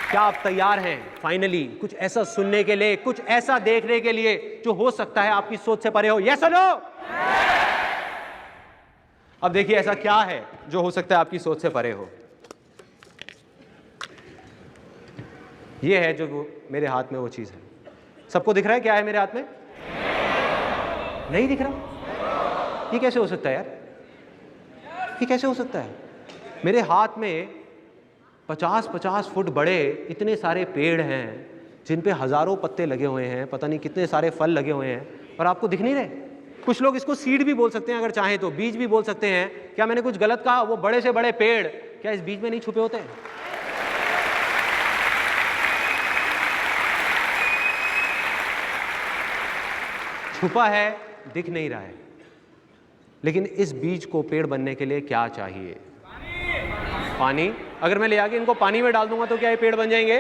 क्या आप तैयार हैं फाइनली कुछ ऐसा सुनने के लिए, कुछ ऐसा देखने के लिए जो हो सकता है आपकी सोच से परे हो? यस और नो? अब देखिए ऐसा क्या है जो हो सकता है आपकी सोच से परे हो। ये है जो वो मेरे हाथ में वो चीज है। सबको दिख रहा है क्या है मेरे हाथ में? नहीं दिख रहा? ये कैसे हो सकता है यार? ये कैसे हो सकता है? मेरे हाथ में 50-50 फुट बड़े इतने सारे पेड़ हैं जिन पे हजारों पत्ते लगे हुए हैं, पता नहीं कितने सारे फल लगे हुए हैं, और आपको दिख नहीं रहे। कुछ लोग इसको सीड भी बोल सकते हैं, अगर चाहें तो बीज भी बोल सकते हैं। क्या मैंने कुछ गलत कहा? वो बड़े से बड़े पेड़ क्या इस बीज में नहीं छुपे होते हैं? छुपा है, दिख नहीं रहा है। लेकिन इस बीज को पेड़ बनने के लिए क्या चाहिए? पानी। अगर मैं ले आके इनको पानी में डाल दूंगा तो क्या ये पेड़ बन जाएंगे?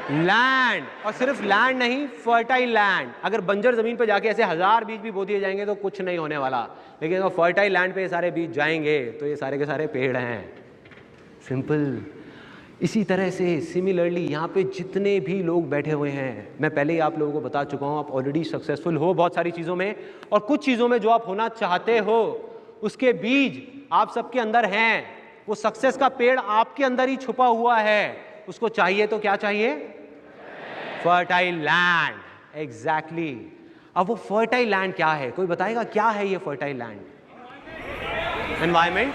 लैंड, और सिर्फ लैंड नहीं, फर्टाइल लैंड। अगर बंजर जमीन पे जाके ऐसे 1000 बीज भी बो दिए जाएंगे तो कुछ नहीं होने वाला, लेकिन अगर फर्टाइल लैंड पे ये सारे बीज जाएंगे तो ये सारे के सारे पेड़ हैं। सिंपल। इसी तरह से सिमिलरली यहाँ पे जितने भी लोग बैठे हुए हैं, मैं पहले ही आप लोगों को बता चुका हूँ, आप ऑलरेडी सक्सेसफुल हो बहुत सारी चीज़ों में, और कुछ चीज़ों में जो आप होना चाहते हो उसके बीज आप सबके अंदर हैं। वो सक्सेस का पेड़ आपके अंदर ही छुपा हुआ है। उसको चाहिए तो क्या चाहिए? Fertile land. एग्जैक्टली। अब वो फर्टाइल लैंड क्या है? कोई बताएगा क्या है ये फर्टाइल लैंड? Environment,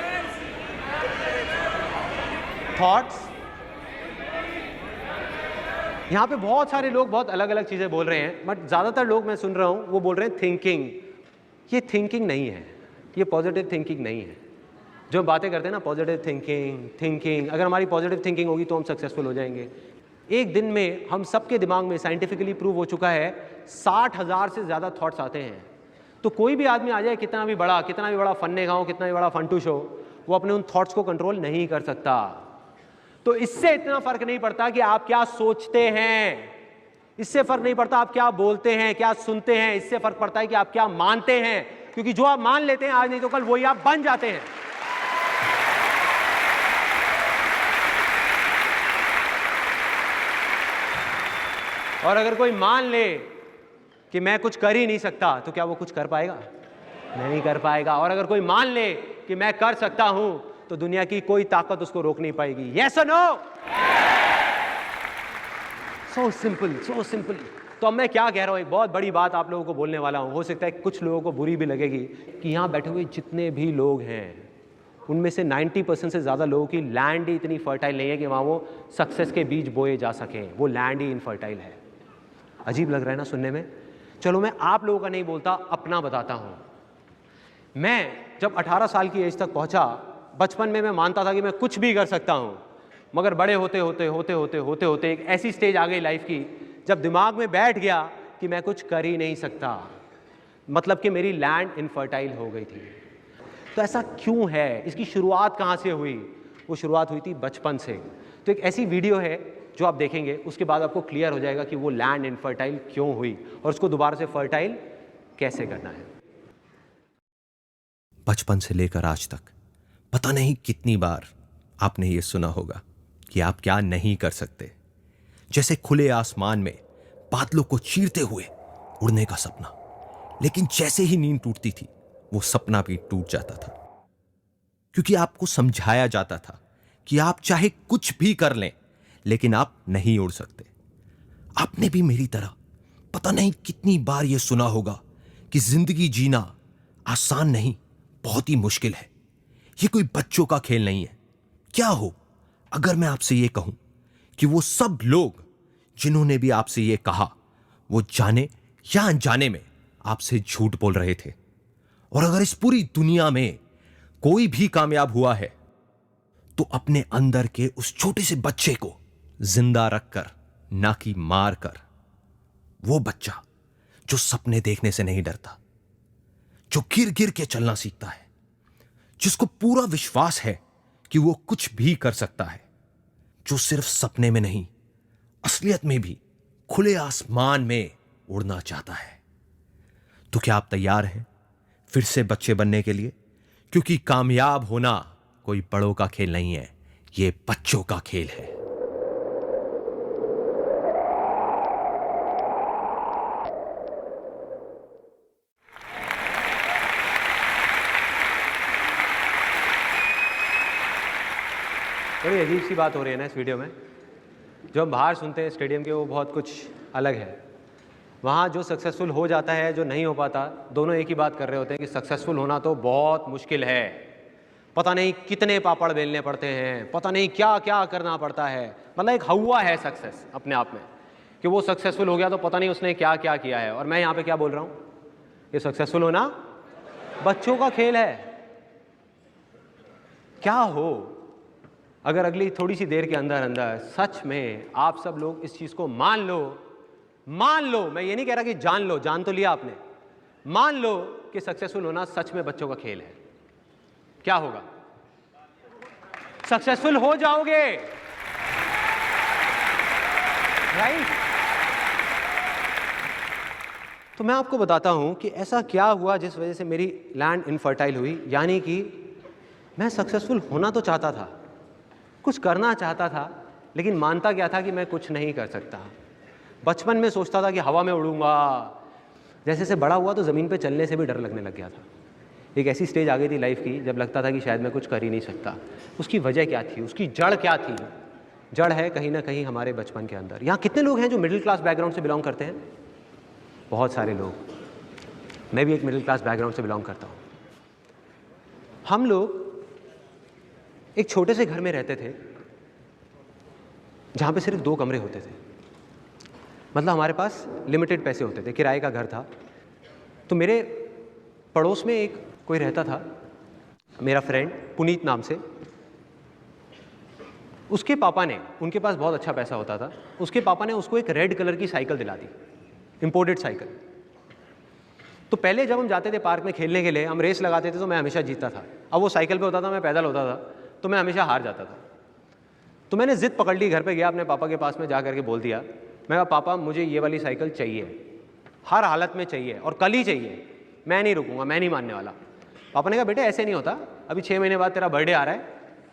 thoughts. यहां पे बहुत सारे लोग बहुत अलग अलग चीजें बोल रहे हैं, बट ज्यादातर लोग मैं सुन रहा हूं वो बोल रहे हैं थिंकिंग। ये थिंकिंग नहीं है, ये पॉजिटिव थिंकिंग नहीं है। जो बातें करते हैं ना पॉजिटिव थिंकिंग, अगर हमारी पॉजिटिव थिंकिंग होगी तो हम सक्सेसफुल हो जाएंगे। एक दिन में हम सबके दिमाग में साइंटिफिकली प्रूव हो चुका है 60,000 से ज़्यादा थॉट्स आते हैं। तो कोई भी आदमी आ जाए, कितना भी बड़ा फन्ने गाँव, कितना भी बड़ा फंटूश हो, वो अपने उन थॉट्स को कंट्रोल नहीं कर सकता। तो इससे इतना फर्क नहीं पड़ता कि आप क्या सोचते हैं, इससे फर्क नहीं पड़ता आप क्या बोलते हैं, क्या सुनते हैं, इससे फर्क पड़ता है कि आप क्या मानते हैं। क्योंकि जो आप मान लेते हैं आज नहीं तो कल वही आप बन जाते हैं। और अगर कोई मान ले कि मैं कुछ कर ही नहीं सकता, तो क्या वो कुछ कर पाएगा? नहीं कर पाएगा। और अगर कोई मान ले कि मैं कर सकता हूं, तो दुनिया की कोई ताकत उसको रोक नहीं पाएगी। यस और no? So simple, so simple. तो अब मैं क्या कह रहा हूं, एक बहुत बड़ी बात आप लोगों को बोलने वाला हूं। हो सकता है कुछ लोगों को बुरी भी लगेगी कि यहां बैठे हुए जितने भी लोग हैं उनमें से 90% से ज़्यादा लोगों की लैंड ही इतनी फर्टाइल नहीं है कि वहाँ वो सक्सेस के बीज बोए जा सकें। वो लैंड ही इनफर्टाइल है। अजीब लग रहा है ना सुनने में? चलो मैं आप लोगों का नहीं बोलता, अपना बताता हूँ। मैं जब 18 साल की एज तक पहुँचा, बचपन में मैं मानता था कि मैं कुछ भी कर सकता हूँ, मगर बड़े होते होते एक ऐसी स्टेज आ गई लाइफ की जब दिमाग में बैठ गया कि मैं कुछ कर ही नहीं सकता। मतलब कि मेरी लैंड इनफर्टाइल हो गई थी। तो ऐसा क्यों है? इसकी शुरुआत कहाँ से हुई? वो शुरुआत हुई थी बचपन से। तो एक ऐसी वीडियो है जो आप देखेंगे, उसके बाद आपको क्लियर हो जाएगा कि वो लैंड इनफर्टाइल क्यों हुई और उसको दोबारा से फर्टाइल कैसे करना है। बचपन से लेकर आज तक पता नहीं कितनी बार आपने ये सुना होगा कि आप क्या नहीं कर सकते। जैसे खुले आसमान में बादलों को चीरते हुए उड़ने का सपना, लेकिन जैसे ही नींद टूटती थी वो सपना भी टूट जाता था, क्योंकि आपको समझाया जाता था कि आप चाहे कुछ भी कर लें लेकिन आप नहीं उड़ सकते। आपने भी मेरी तरह पता नहीं कितनी बार यह सुना होगा कि जिंदगी जीना आसान नहीं, बहुत ही मुश्किल है। यह कोई बच्चों का खेल नहीं है। क्या हो अगर मैं आपसे यह कहूं कि वो सब लोग जिन्होंने भी आपसे यह कहा वो जाने या अनजाने में आपसे झूठ बोल रहे थे। और अगर इस पूरी दुनिया में कोई भी कामयाब हुआ है तो अपने अंदर के उस छोटे से बच्चे को जिंदा रखकर, ना कि मार कर। वो बच्चा जो सपने देखने से नहीं डरता, जो गिर गिर के चलना सीखता है, जिसको पूरा विश्वास है कि वो कुछ भी कर सकता है, जो सिर्फ सपने में नहीं असलियत में भी खुले आसमान में उड़ना चाहता है। तो क्या आप तैयार हैं फिर से बच्चे बनने के लिए? क्योंकि कामयाब होना कोई बड़ों का खेल नहीं है, ये बच्चों का खेल है। बड़ी अजीब सी बात हो रही है ना इस वीडियो में। जो हम बाहर सुनते हैं स्टेडियम के, वो बहुत कुछ अलग है। वहाँ जो सक्सेसफुल हो जाता है, जो नहीं हो पाता, दोनों एक ही बात कर रहे होते हैं कि सक्सेसफुल होना तो बहुत मुश्किल है, पता नहीं कितने पापड़ बेलने पड़ते हैं, पता नहीं क्या क्या करना पड़ता है। मतलब एक हवा है सक्सेस अपने आप में, कि वो सक्सेसफुल हो गया तो पता नहीं उसने क्या क्या किया है। और मैं यहाँ पे क्या बोल रहा हूँ, ये सक्सेसफुल होना बच्चों का खेल है। क्या हो अगर अगली थोड़ी सी देर के अंदर अंदर सच में आप सब लोग इस चीज़ को मान लो, मैं ये नहीं कह रहा कि जान लो, जान तो लिया आपने, मान लो कि सक्सेसफुल होना सच में बच्चों का खेल है। क्या होगा? सक्सेसफुल हो जाओगे, राइट? तो मैं आपको बताता हूं कि ऐसा क्या हुआ जिस वजह से मेरी लैंड इनफर्टाइल हुई। यानी कि मैं सक्सेसफुल होना तो चाहता था, कुछ करना चाहता था, लेकिन मानता क्या था कि मैं कुछ नहीं कर सकता। बचपन में सोचता था कि हवा में उड़ूंगा। जैसे जैसे बड़ा हुआ तो ज़मीन पे चलने से भी डर लगने लग गया था। एक ऐसी स्टेज आ गई थी लाइफ की जब लगता था कि शायद मैं कुछ कर ही नहीं सकता। उसकी वजह क्या थी, उसकी जड़ क्या थी? जड़ है कहीं ना कहीं हमारे बचपन के अंदर। यहाँ कितने लोग हैं जो मिडिल क्लास बैकग्राउंड से बिलोंग करते हैं? बहुत सारे लोग। मैं भी एक मिडिल क्लास बैकग्राउंड से बिलोंग करता हूँ। हम लोग एक छोटे से घर में रहते थे जहाँ पे सिर्फ 2 कमरे होते थे। मतलब हमारे पास लिमिटेड पैसे होते थे, किराए का घर था। तो मेरे पड़ोस में एक कोई रहता था, मेरा फ्रेंड पुनीत नाम से। उसके पापा ने, उनके पास बहुत अच्छा पैसा होता था, उसके पापा ने उसको एक रेड कलर की साइकिल दिला दी, इंपोर्टेड साइकिल। तो पहले जब हम जाते थे पार्क में खेलने के लिए, हम रेस लगाते थे तो मैं हमेशा जीतता था। अब वो साइकिल पे होता था, मैं पैदल होता था, तो मैं हमेशा हार जाता था। तो मैंने ज़िद पकड़ ली, घर पे गया अपने पापा के पास में, जा करके बोल दिया, मैं कहा पापा मुझे ये वाली साइकिल चाहिए, हर हालत में चाहिए और कल ही चाहिए, मैं नहीं रुकूंगा, मैं नहीं मानने वाला। पापा ने कहा बेटा ऐसे नहीं होता, अभी 6 महीने बाद तेरा बर्थडे आ रहा है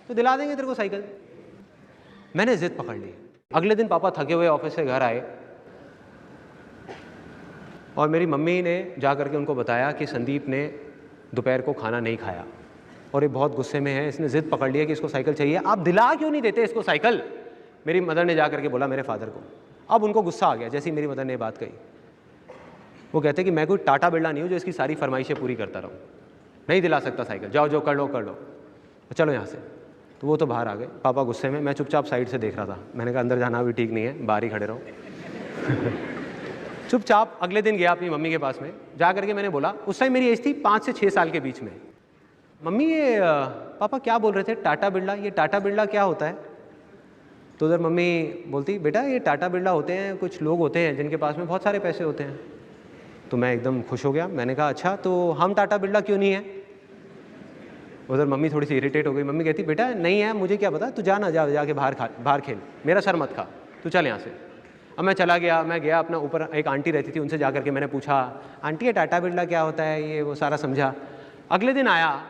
तो दिला देंगे तेरे को साइकिल। मैंने ज़िद पकड़ ली। अगले दिन पापा थके हुए ऑफिस से घर आए और मेरी मम्मी ने जा करके उनको बताया कि संदीप ने दोपहर को खाना नहीं खाया और ये बहुत गुस्से में है, इसने ज़िद पकड़ लिया कि इसको साइकिल चाहिए, आप दिला क्यों नहीं देते इसको साइकिल? मेरी मदर ने जा करके बोला मेरे फादर को। अब उनको गुस्सा आ गया जैसे ही मेरी मदर ने ये बात कही। वो कहते कि मैं कोई टाटा बिरला नहीं हूँ जो इसकी सारी फरमाइशें पूरी करता रहूँ, नहीं दिला सकता साइकिल, जाओ जो कर लो कर लो, चलो यहाँ से। तो वो तो बाहर आ गए, पापा गुस्से में। मैं चुपचाप साइड से देख रहा था। मैंने कहा अंदर जाना भी ठीक नहीं है, बाहर ही खड़े रहो। चुपचाप अगले दिन गया अपनी मम्मी के पास में, जा करके मैंने बोला, उस टाइम मेरी एज थी 5 से 6 साल के बीच में, मम्मी ये पापा क्या बोल रहे थे टाटा बिरला, ये टाटा बिरला क्या होता है? तो उधर मम्मी बोलती बेटा ये टाटा बिरला होते हैं, कुछ लोग होते हैं जिनके पास में बहुत सारे पैसे होते हैं। तो मैं एकदम खुश हो गया। मैंने कहा अच्छा तो हम टाटा बिरला क्यों नहीं है? उधर मम्मी थोड़ी सी इरिटेट हो गई। मम्मी कहती बेटा नहीं है, मुझे क्या पता, तू जा ना, जाके बाहर खेल, मेरा सर मत खा, तू चल यहाँ से। अब मैं चला गया। मैं गया अपना, ऊपर एक आंटी रहती थी, उनसे जा करके मैंने पूछा आंटी ये टाटा बिरला क्या होता है, ये वो सारा समझा। अगले दिन आया,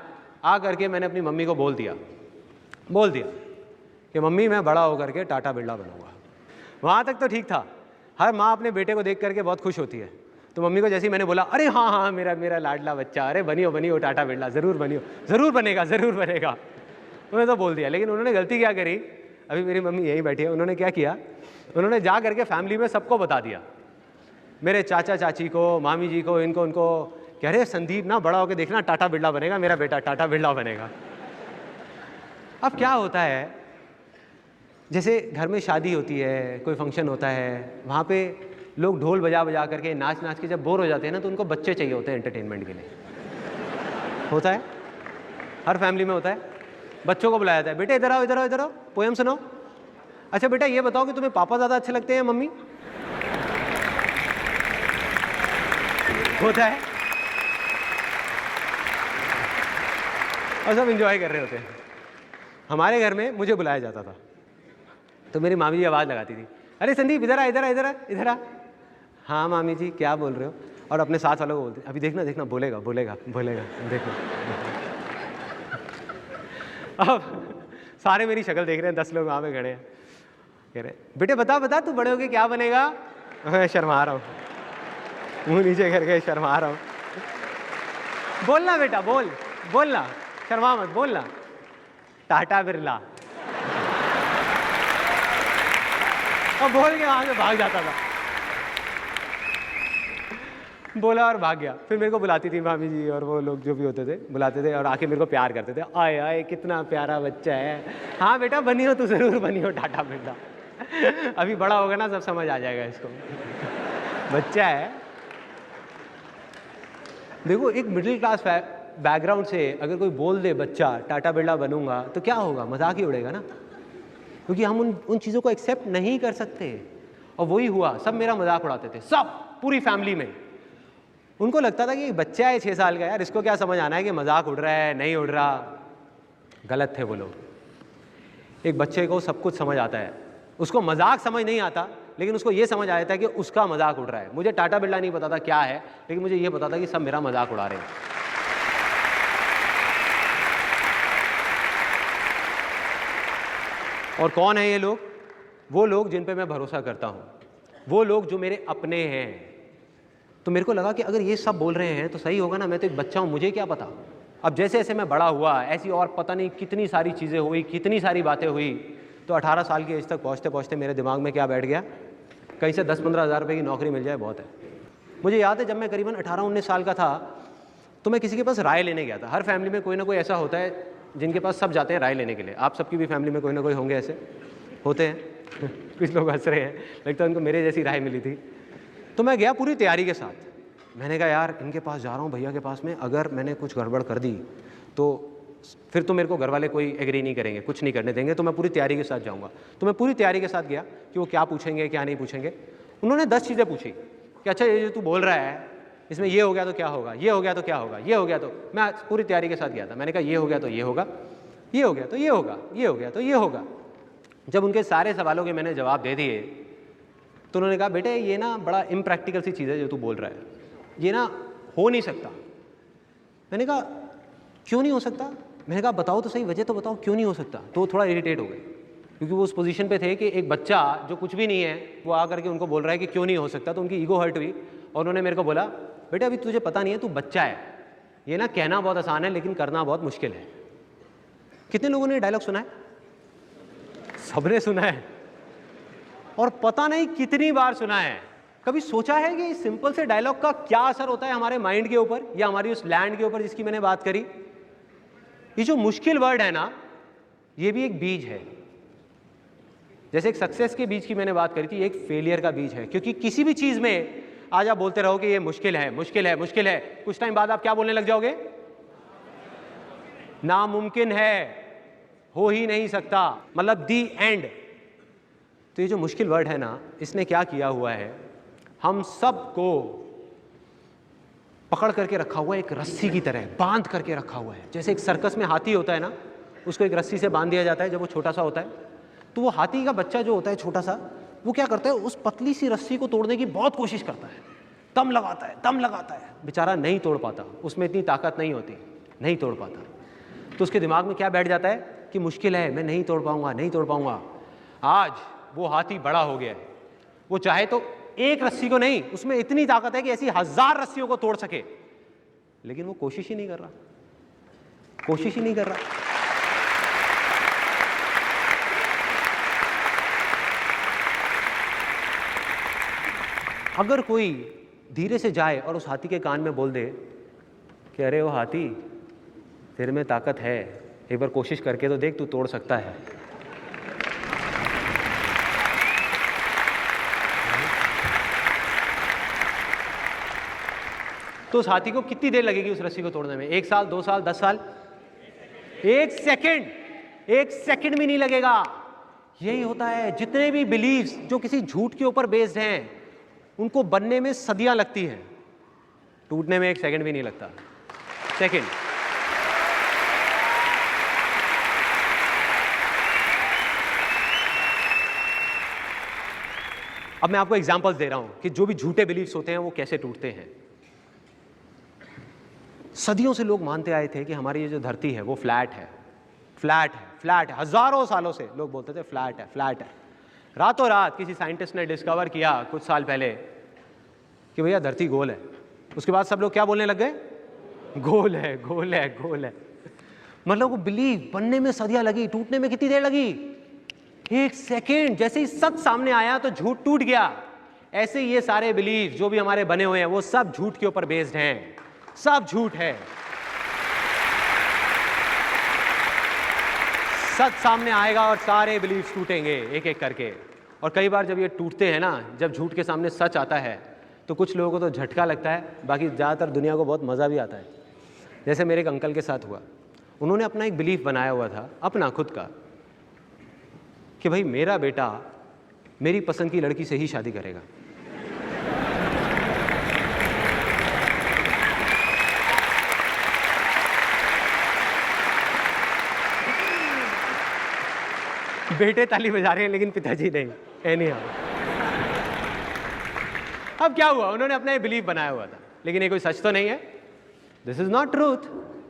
आ करके मैंने अपनी मम्मी को बोल दिया कि मम्मी मैं बड़ा होकर के टाटा बिरला बनूंगा। वहाँ तक तो ठीक था, हर माँ अपने बेटे को देख करके बहुत खुश होती है। तो मम्मी को जैसे ही मैंने बोला अरे हाँ हाँ मेरा लाडला बच्चा, अरे बनियो टाटा बिरला, ज़रूर बनियो, ज़रूर बनेगा। उन्होंने तो बोल दिया। लेकिन उन्होंने गलती क्या करी, अभी मेरी मम्मी यहीं बैठी है, उन्होंने क्या किया, उन्होंने जा करके फैमिली में सबको बता दिया, मेरे चाचा चाची को, मामी जी को, इनको उनको, कह रहे संदीप ना बड़ा होकर देखना टाटा बिरला बनेगा, मेरा बेटा टाटा बिरला बनेगा। अब क्या होता है, जैसे घर में शादी होती है, कोई फंक्शन होता है, वहाँ पे लोग ढोल बजा बजा करके नाच नाच के जब बोर हो जाते हैं ना, तो उनको बच्चे चाहिए होते हैं एंटरटेनमेंट के लिए। होता है, हर फैमिली में होता है। बच्चों को बुलाया जाता है, बेटे इधर आओ इधर आओ इधर आओ, पोएम सुनाओ। अच्छा बेटा ये बताओ कि तुम्हें पापा ज़्यादा अच्छे लगते हैं या मम्मी? होता है, और सब एंजॉय कर रहे होते हैं। हमारे घर में मुझे बुलाया जाता था तो मेरी मामी जी आवाज़ लगाती थी, अरे संदीप इधर आ इधर आ इधर आ इधर आ। हाँ मामी जी क्या बोल रहे हो? और अपने साथ वालों को बोलते, अभी देखना देखना बोलेगा देखो। अब सारे मेरी शक्ल देख रहे हैं, 10 लोग वहाँ पे खड़े हैं, कह रहे बेटे बता बता तू बड़े होके क्या बनेगा? मैं शर्मा रहा हूँ, मुंह नीचे करके शर्मा रहा हूँ। बोलना बेटा, बोलना, शर्मा मत, बोलना टाटा बिरला। और बोल के वहां से भाग जाता था, बोला और भाग गया। फिर मेरे को बुलाती थी मामी जी और वो लोग जो भी होते थे, बुलाते थे और आके मेरे को प्यार करते थे, आए आए कितना प्यारा बच्चा है, हाँ बेटा बनी हो, तू जरूर बनी हो टाटा बिरला। अभी बड़ा होगा ना सब समझ आ जाएगा इसको, बच्चा है। देखो एक मिडिल क्लास बैकग्राउंड से अगर कोई बोल दे बच्चा टाटा बिरला बनूंगा तो क्या होगा, मजाक ही उड़ेगा ना, क्योंकि हम उन चीज़ों को एक्सेप्ट नहीं कर सकते। और वही हुआ, सब मेरा मजाक उड़ाते थे, सब पूरी फैमिली में। उनको लगता था कि बच्चा है 6 साल का, यार इसको क्या समझ आना है कि मजाक उड़ रहा है नहीं उड़ रहा। गलत थे वो लोग। एक बच्चे को सब कुछ समझ आता है, उसको मजाक समझ नहीं आता, लेकिन उसको ये समझ आया था कि उसका मजाक उड़ रहा है। मुझे टाटा बिरला नहीं पता था क्या है, लेकिन मुझे ये पता था कि सब मेरा मजाक उड़ा रहे हैं। और कौन है ये लोग? वो लोग जिन पे मैं भरोसा करता हूँ, वो लोग जो मेरे अपने हैं। तो मेरे को लगा कि अगर ये सब बोल रहे हैं तो सही होगा ना, मैं तो एक बच्चा हूँ, मुझे क्या पता। अब जैसे जैसे मैं बड़ा हुआ, ऐसी और पता नहीं कितनी सारी चीज़ें हुई, कितनी सारी बातें हुई। तो 18 साल की एज तक पहुँचते पहुँचते मेरे दिमाग में क्या बैठ गया, कहीं से 10-15 हज़ार रुपये की नौकरी मिल जाए बहुत है। मुझे याद है जब मैं करीबन 18-19 साल का था तो मैं किसी के पास राय लेने गया था। हर फैमिली में कोई ना कोई ऐसा होता है जिनके पास सब जाते हैं राय लेने के लिए। आप सबकी भी फैमिली में कोई ना कोई होंगे ऐसे, होते हैं। कुछ लोग हंस रहे हैं, लगता है उनको मेरे जैसी राय मिली थी। तो मैं गया पूरी तैयारी के साथ। मैंने कहा यार इनके पास जा रहा हूँ, भैया के पास में, अगर मैंने कुछ गड़बड़ कर दी तो फिर तो मेरे को घर वाले कोई एग्री नहीं करेंगे, कुछ नहीं करने देंगे, तो मैं पूरी तैयारी के साथ जाऊँगा। तो मैं पूरी तैयारी के साथ गया कि वो क्या पूछेंगे क्या नहीं पूछेंगे। उन्होंने 10 चीज़ें पूछी कि अच्छा ये जो तू बोल रहा है इसमें ये हो गया तो क्या होगा, ये हो गया तो क्या होगा, ये हो गया तो। मैं पूरी तैयारी के साथ गया था। मैंने कहा ये हो गया तो ये होगा, ये हो गया तो ये होगा, ये हो गया तो ये होगा। जब उनके सारे सवालों के मैंने जवाब दे दिए तो उन्होंने कहा बेटे ये ना बड़ा इम्प्रैक्टिकल सी चीज़ है जो तू बोल रहा है, ये ना हो नहीं सकता। मैंने कहा क्यों नहीं हो सकता? मैंने कहा बताओ तो सही, वजह तो बताओ क्यों नहीं हो सकता। तो वो थोड़ा इरिटेट हो गए, क्योंकि वो उस पोजीशन पे थे कि एक बच्चा जो कुछ भी नहीं है वो आकर के उनको बोल रहा है कि क्यों नहीं हो सकता। तो उनकी ईगो हर्ट हुई और उन्होंने मेरे को बोला बेटा अभी तुझे पता नहीं है, तू बच्चा है, ये ना कहना बहुत आसान है लेकिन करना बहुत मुश्किल है। कितने लोगों ने डायलॉग सुना है? सबने सुना है, और पता नहीं कितनी बार सुना है। कभी सोचा है कि इस सिंपल से डायलॉग का क्या असर होता है हमारे माइंड के ऊपर या हमारी उस लैंड के ऊपर जिसकी मैंने बात करी? ये जो मुश्किल वर्ड है ना, ये भी एक बीज है। जैसे एक सक्सेस के बीज की मैंने बात करी थी, एक फेलियर का बीज है। क्योंकि किसी भी चीज में आज आप बोलते रहो कि ये मुश्किल है, मुश्किल है, मुश्किल है, कुछ टाइम बाद आप क्या बोलने लग जाओगे? नामुमकिन है, हो ही नहीं सकता, मतलब दी एंड। तो ये जो मुश्किल वर्ड है ना, इसने क्या किया हुआ है, हम सबको पकड़ करके रखा हुआ है, एक रस्सी की तरह बांध करके रखा हुआ है। जैसे एक सर्कस में हाथी होता है ना, उसको एक रस्सी से बांध दिया जाता है जब वो छोटा सा होता है। तो वो हाथी का बच्चा जो होता है छोटा सा, वो क्या करता है, उस पतली सी रस्सी को तोड़ने की बहुत कोशिश करता है, दम लगाता है, दम लगाता है, बेचारा नहीं तोड़ पाता, उसमें इतनी ताकत नहीं होती, नहीं तोड़ पाता। तो उसके दिमाग में क्या बैठ जाता है कि मुश्किल है, मैं नहीं तोड़ पाऊंगा, नहीं तोड़ पाऊंगा। आज वो हाथी बड़ा हो गया है, वो चाहे तो एक रस्सी को नहीं, उसमें इतनी ताकत है कि ऐसी 1000 रस्सियों को तोड़ सके, लेकिन वो कोशिश ही नहीं कर रहा, कोशिश ही नहीं कर रहा। अगर कोई धीरे से जाए और उस हाथी के कान में बोल दे कि अरे वो हाथी, तेरे में ताकत है, एक बार कोशिश करके तो देख, तू तोड़ सकता है। तो उस हाथी को कितनी देर लगेगी उस रस्सी को तोड़ने में? 1 साल, 2 साल, 10 साल? 1 सेकंड, 1 सेकंड भी नहीं लगेगा। यही होता है, जितने भी बिलीव्स जो किसी झूठ के ऊपर बेस्ड हैं, उनको बनने में सदियां लगती हैं, टूटने में 1 सेकंड भी नहीं लगता। सेकंड। अब मैं आपको एग्जांपल्स दे रहा हूं कि जो भी झूठे बिलीव्स होते हैं वो कैसे टूटते हैं। सदियों से लोग मानते आए थे कि हमारी ये जो धरती है वो फ्लैट है, फ्लैट है, फ्लैट है। हजारों सालों से लोग बोलते थे फ्लैट है, फ्लैट है। रातों रात किसी साइंटिस्ट ने डिस्कवर किया कुछ साल पहले कि भैया धरती गोल है। उसके बाद सब लोग क्या बोलने लग गए? गोल है, गोल है, गोल है। मतलब वो बिलीव बनने में सदियां लगी, टूटने में कितनी देर लगी? 1 सेकेंड। जैसे ही सच सामने आया तो झूठ टूट गया। ऐसे ही ये सारे बिलीव जो भी हमारे बने हुए हैं वो सब झूठ के ऊपर बेस्ड हैं, सब झूठ है। सच सामने आएगा और सारे बिलीव टूटेंगे एक एक करके। और कई बार जब ये टूटते हैं ना, जब झूठ के सामने सच आता है तो कुछ लोगों को तो झटका लगता है, बाकी ज़्यादातर दुनिया को बहुत मज़ा भी आता है। जैसे मेरे एक अंकल के साथ हुआ। उन्होंने अपना एक बिलीफ बनाया हुआ था, अपना खुद का, कि भाई मेरा बेटा मेरी पसंद की लड़की से ही शादी करेगा। बेटे ताली बजा रहे हैं लेकिन पिताजी नहीं। एनीहाउ, अब क्या हुआ? उन्होंने अपना ये बिलीफ बनाया हुआ था, लेकिन ये कोई सच तो नहीं है। This is not truth.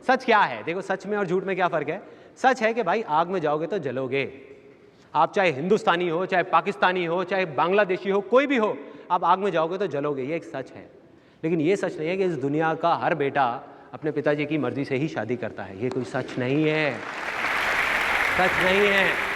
सच क्या है? देखो, सच में और झूठ में क्या फर्क है? सच है कि भाई आग में जाओगे तो जलोगे। आप चाहे हिंदुस्तानी हो, चाहे पाकिस्तानी हो, चाहे बांग्लादेशी हो, कोई भी हो, आप आग में जाओगे तो जलोगे। ये एक सच है। लेकिन ये सच नहीं है कि इस दुनिया का हर बेटा अपने पिताजी की मर्जी से ही शादी करता है। ये कोई सच नहीं है, सच नहीं है।